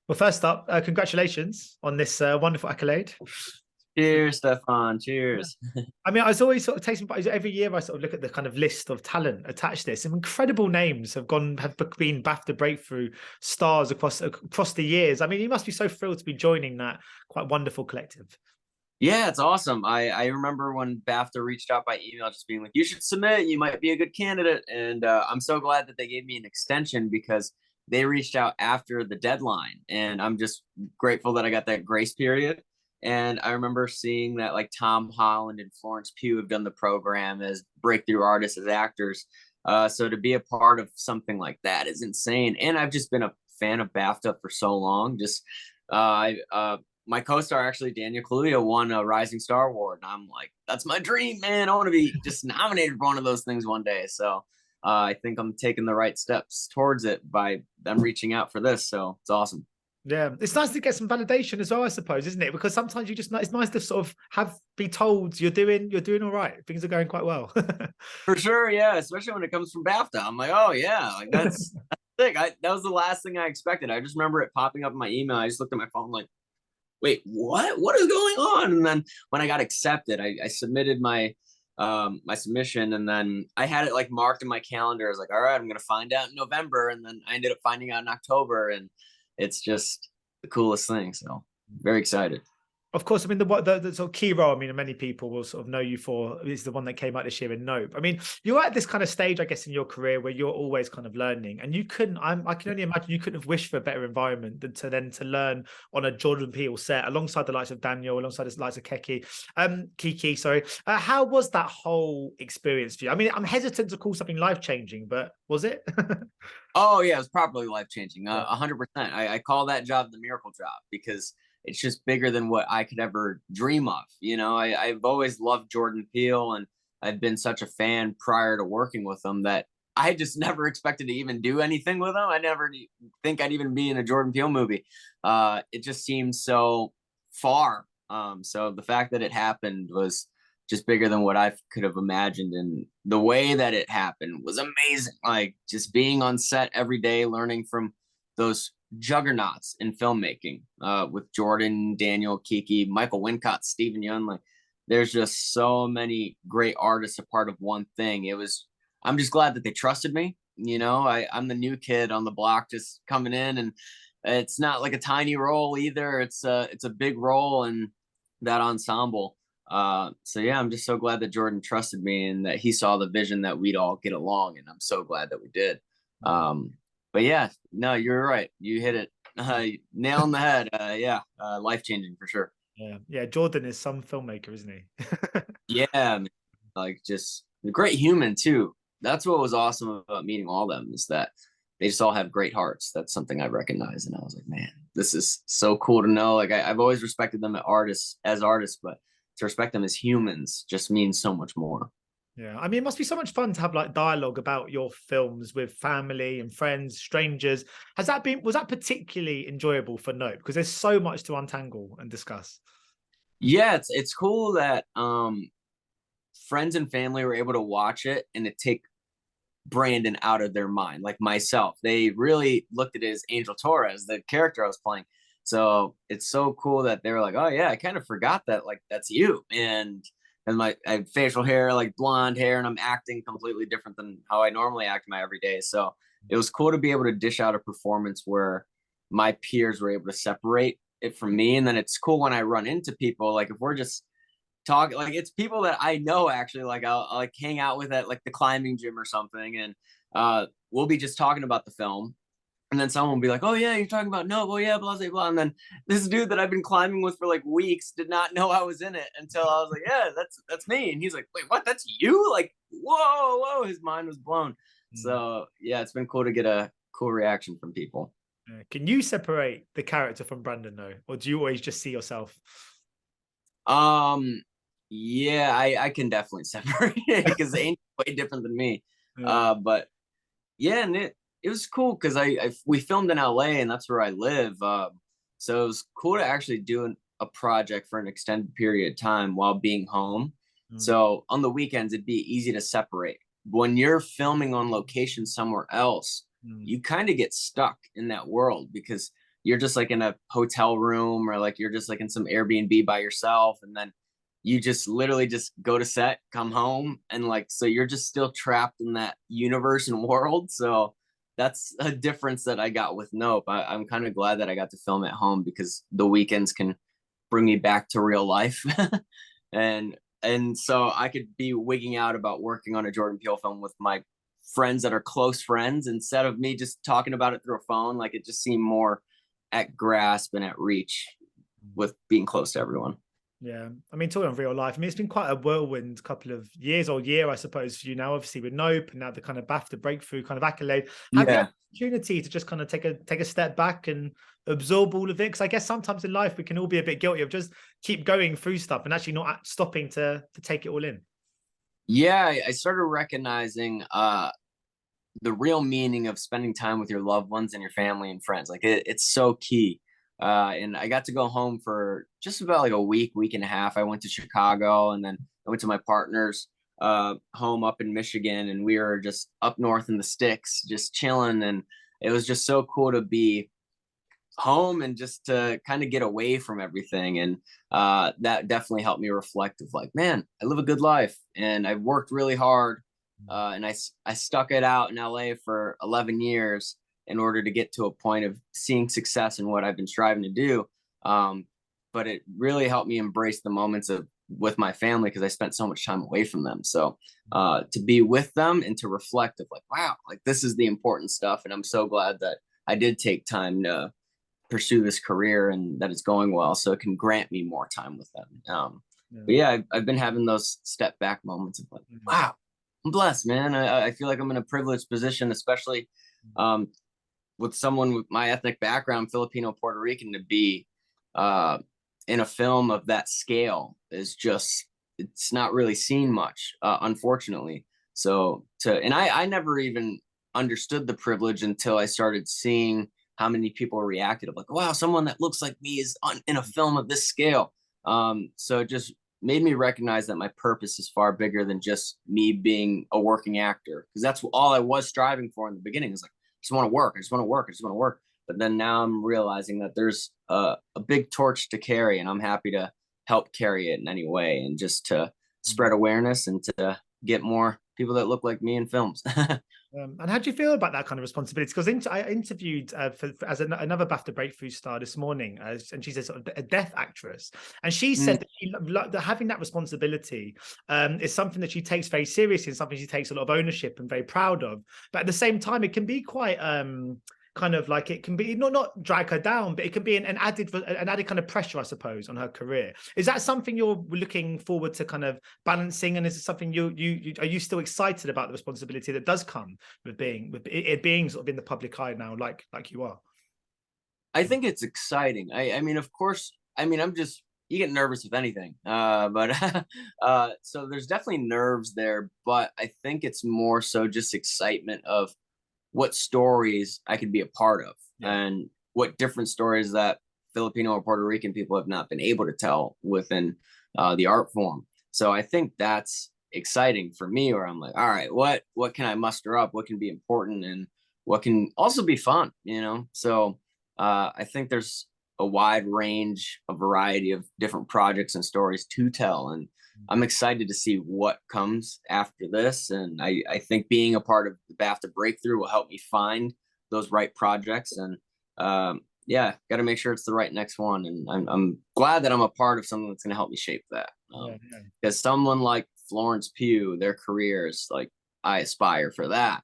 Well, first up, congratulations on this wonderful accolade. Cheers, Stefan. Yeah. Cheers. I mean, I was always sort of taking, every year I sort of look at the kind of list of talent attached to this. Some incredible names have been BAFTA Breakthrough stars across the years. I mean, you must be so thrilled to be joining that quite wonderful collective. Yeah, it's awesome. I remember when BAFTA reached out by email, just being like, "You should submit. You might be a good candidate." And I'm so glad that they gave me an extension because they reached out after the deadline, and I'm just grateful that I got that grace period. And I remember seeing that like Tom Holland and Florence Pugh have done the program as breakthrough artists, as actors. So to be a part of something like that is insane. And I've just been a fan of BAFTA for so long. Just my co-star actually Daniel Kaluuya won a Rising Star Award, and I'm like, that's my dream, man. I want to be just nominated for one of those things one day. So I think I'm taking the right steps towards it by them reaching out for this. So it's awesome. Yeah, it's nice to get some validation as well, I suppose, isn't it? Because sometimes it's nice to sort of be told you're doing all right, things are going quite well. For sure, yeah. Especially when it comes from BAFTA, I'm like, oh yeah, like that's thick. That was the last thing I expected. I just remember it popping up in my email. I just looked at my phone like, wait, what? What is going on? And then when I got accepted, I submitted my submission, and then I had it like marked in my calendar. I was like, all right, I'm gonna find out in November, and then I ended up finding out in October, and it's just the coolest thing. So very excited. Of course, I mean the sort of key role. I mean, many people will sort of know you for is the one that came out this year in Nope. I mean, you're at this kind of stage, I guess, in your career where you're always kind of learning, and you couldn't. I can only imagine you couldn't have wished for a better environment than to learn on a Jordan Peele set alongside the likes of Daniel, alongside the likes of Kiki. Sorry, how was that whole experience for you? I mean, I'm hesitant to call something life changing, but was it? Oh yeah, it was probably life changing. Yeah. 100%. I call that job the miracle job because it's just bigger than what I could ever dream of. You know, I've always loved Jordan Peele, and I've been such a fan prior to working with him that I just never expected to even do anything with him. I never think I'd even be in a Jordan Peele movie. It just seemed so far. So the fact that it happened was just bigger than what I could have imagined. And the way that it happened was amazing. Like just being on set every day, learning from those juggernauts in filmmaking with Jordan, Daniel, Kiki, Michael Wincott, Stephen Yeun. Like there's just so many great artists a part of one thing. I'm just glad that they trusted me. You know, I'm the new kid on the block just coming in, and it's not like a tiny role either. It's a big role in that ensemble. So yeah, I'm just so glad that Jordan trusted me and that he saw the vision that we'd all get along, and I'm so glad that we did. But yeah, no, you're right. You hit it nail on the head. Yeah, life changing for sure. Yeah. Jordan is some filmmaker, isn't he? Yeah, man. Like just a great human too. That's what was awesome about meeting all of them is that they just all have great hearts. That's something I recognize, and I was like, man, this is so cool to know. Like I've always respected them as artists, but to respect them as humans just means so much more. Yeah, I mean, it must be so much fun to have like dialogue about your films with family and friends, strangers. Was that particularly enjoyable for Nope? Because there's so much to untangle and discuss. Yeah, it's cool that friends and family were able to watch it and to take Brandon out of their mind, like myself. They really looked at it as Angel Torres, the character I was playing. So it's so cool that they were like, oh yeah, I kind of forgot that like that's you. And I have facial hair, like blonde hair, and I'm acting completely different than how I normally act in my everyday. So it was cool to be able to dish out a performance where my peers were able to separate it from me. And then it's cool when I run into people, like if we're just talking, like it's people that I know actually, like I'll like hang out with at like the climbing gym or something, and we'll be just talking about the film. And then someone will be like, oh yeah, you're talking about no, well yeah, blah blah blah. And then this dude that I've been climbing with for like weeks did not know I was in it until I was like, yeah, that's me. And he's like, wait, what? That's you? Like, whoa, his mind was blown. So yeah, it's been cool to get a cool reaction from people. Can you separate the character from Brandon though, or do you always just see yourself? Yeah, I can definitely separate it because Angel's way different than me. But yeah, and it was cool because we filmed in LA and that's where I live. So it was cool to actually do a project for an extended period of time while being home. So on the weekends, it'd be easy to separate. When you're filming on location somewhere else, you kind of get stuck in that world because you're just like in a hotel room, or like you're just like in some Airbnb by yourself, and then you just literally just go to set, come home, and like, so you're just still trapped in that universe and world. So that's a difference that I got with Nope. I'm kind of glad that I got to film at home, because the weekends can bring me back to real life. and so I could be wigging out about working on a Jordan Peele film with my friends that are close friends, instead of me just talking about it through a phone. Like, it just seemed more at grasp and at reach with being close to everyone. Yeah, I mean, talking of real life, I mean, it's been quite a whirlwind couple of years, or year, I suppose, for you now, obviously with Nope, and now the kind of BAFTA Breakthrough kind of accolade. Have you had the opportunity to just kind of take a step back and absorb all of it? Because I guess sometimes in life we can all be a bit guilty of just keep going through stuff and actually not stopping to take it all in. Yeah, I started recognizing the real meaning of spending time with your loved ones and your family and friends. Like, it's so key. And I got to go home for just about like a week and a half. I went to Chicago, and then I went to my partner's home up in Michigan, and we were just up north in the sticks, just chilling. And it was just so cool to be home and just to kind of get away from everything. And that definitely helped me reflect of like, man, I live a good life, and I've worked really hard. And I stuck it out in LA for 11 years in order to get to a point of seeing success in what I've been striving to do. But it really helped me embrace the moments with my family, because I spent so much time away from them. So to be with them and to reflect of like, wow, like this is the important stuff. And I'm so glad that I did take time to pursue this career, and that it's going well, so it can grant me more time with them. But yeah, I've been having those step back moments of like, wow, I'm blessed, man. I feel like I'm in a privileged position, especially with someone with my ethnic background, Filipino, Puerto Rican, to be in a film of that scale is just, it's not really seen much, unfortunately. So and I never even understood the privilege until I started seeing how many people reacted of like, wow, someone that looks like me is in a film of this scale. So it just made me recognize that my purpose is far bigger than just me being a working actor, because that's all I was striving for in the beginning. Is like, I just want to work. I just want to work. I just want to work. But then now I'm realizing that there's a big torch to carry, and I'm happy to help carry it in any way, and just to spread awareness and to get more people that look like me in films. And how do you feel about that kind of responsibility? Because I interviewed as another BAFTA Breakthrough star this morning, and she's sort of a deaf actress, and she said that having that responsibility is something that she takes very seriously, and something she takes a lot of ownership and very proud of. But at the same time, it can be quite kind of like, it can be not drag her down, but it can be an added kind of pressure, I suppose, on her career. Is that something you're looking forward to kind of balancing? And is it something you are you still excited about the responsibility that does come with it being sort of in the public eye now, like you are? I think it's exciting. I mean, of course, I mean, you get nervous with anything. But so there's definitely nerves there, but I think it's more so just excitement of what stories I could be a part of, and what different stories that Filipino or Puerto Rican people have not been able to tell within the art form. So I think that's exciting for me, where I'm like, all right, what can I muster up? What can be important, and what can also be fun, you know? So I think there's a wide range, a variety of different projects and stories to tell. And I'm excited to see what comes after this. And I think being a part of the BAFTA Breakthrough will help me find those right projects. And yeah, got to make sure it's the right next one. And I'm glad that I'm a part of something that's going to help me shape that. Because someone like Florence Pugh, their careers, like, I aspire for that.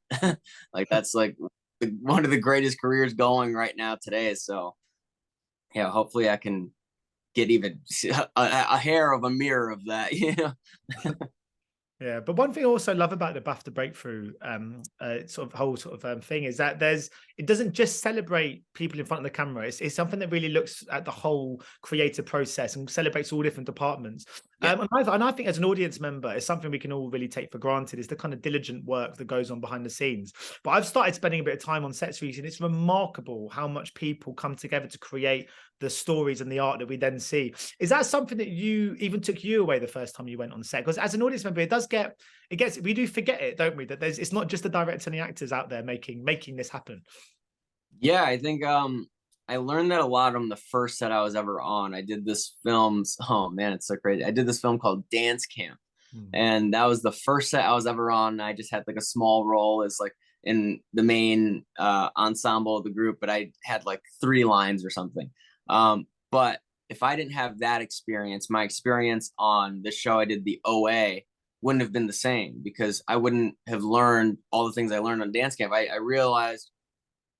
Like, that's like one of the greatest careers going right now today. So yeah, hopefully I can get even a hair of a mirror of that, you know. Yeah, but one thing I also love about the BAFTA Breakthrough sort of whole thing is that it doesn't just celebrate people in front of the camera. It's something that really looks at the whole creative process and celebrates all different departments. And I think as an audience member, it's something we can all really take for granted, is the kind of diligent work that goes on behind the scenes. But I've started spending a bit of time on sets recently. It's remarkable how much people come together to create the stories and the art that we then see. Is that something that took you away the first time you went on set? Because as an audience member, we do forget it, don't we? That it's not just the director and the actors out there making this happen. Yeah, I I learned that a lot on the first set I was ever on. I did this film. Oh man, it's so crazy. I did this film called Dance Camp. And that was the first set I was ever on. I just had like a small role as like in the main ensemble of the group, but I had like 3 lines or something. But if I didn't have that experience, my experience on the show I did, the OA, wouldn't have been the same, because I wouldn't have learned all the things I learned on Dance Camp. I realized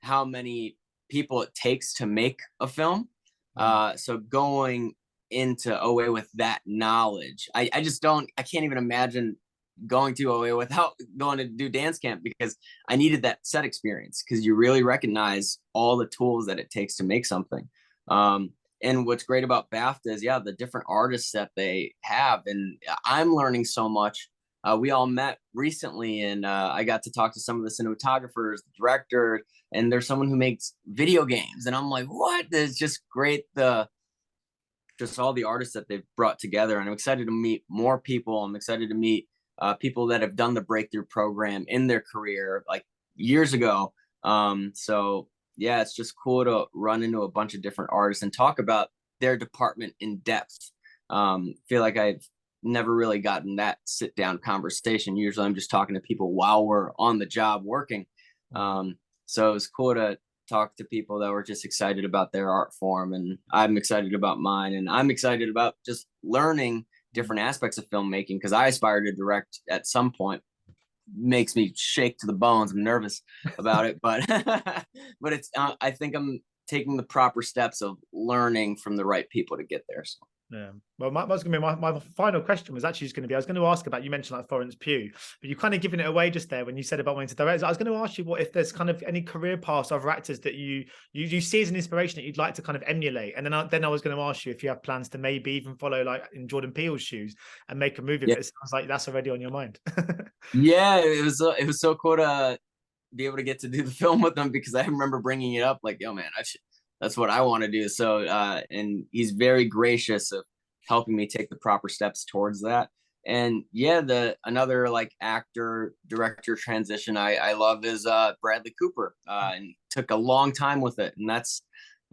how many people it takes to make a film. So going into OA with that knowledge, I can't even imagine going to OA without going to do Dance Camp, because I needed that set experience, because you really recognize all the tools that it takes to make something. And what's great about BAFTA is, yeah, the different artists that they have, and I'm learning so much. We all met recently, and I got to talk to some of the cinematographers, the director, and there's someone who makes video games, and I'm like, what? It's just great, just all the artists that they've brought together, and I'm excited to meet more people. I'm excited to meet people that have done the Breakthrough program in their career, like years ago. So yeah, it's just cool to run into a bunch of different artists and talk about their department in depth. Feel like I've never really gotten that sit down conversation. Usually I'm just talking to people while we're on the job working. So it was cool to talk to people that were just excited about their art form, and I'm excited about mine, and I'm excited about just learning different aspects of filmmaking, because I aspire to direct at some point. Makes me shake to the bones. I'm nervous about it, but but it's I think I'm taking the proper steps of learning from the right people to get there. So. Yeah. Well, my final question was actually just going to be, I was going to ask about, you mentioned like Florence Pugh, but you kind of given it away just there when you said about wanting to direct. I was going to ask you what if there's kind of any career paths of actors that you see as an inspiration that you'd like to kind of emulate, and then I was going to ask you if you have plans to maybe even follow like in Jordan Peele's shoes and make a movie. Yeah. But it sounds like that's already on your mind. Yeah, it was so cool to be able to get to do the film with them, because I remember bringing it up like, yo man, that's what I want to do. So and he's very gracious of helping me take the proper steps towards that. And yeah, another like actor director transition I love is Bradley Cooper, and took a long time with it, and that's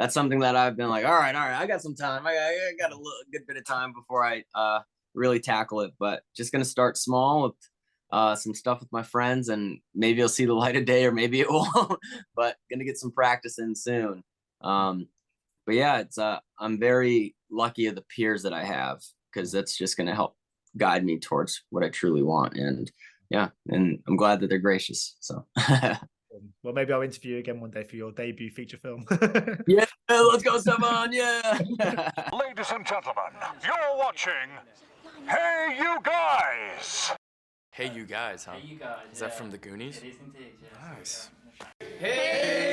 something that I've been like, all right, I got some time, I got a good bit of time before I really tackle it, but just gonna start small with some stuff with my friends, and maybe it'll see the light of day, or maybe it won't, but gonna get some practice in soon. But yeah, it's I'm very lucky of the peers that I have, because that's just going to help guide me towards what I truly want. And yeah, and I'm glad that they're gracious. So well, maybe I'll interview you again one day for your debut feature film. Yeah, let's go, Stefan. Yeah. Ladies and gentlemen, you're watching Hey You Guys. Hey You Guys, huh? Hey You Guys. Is that from the Goonies? It is indeed, yes. Nice. Hey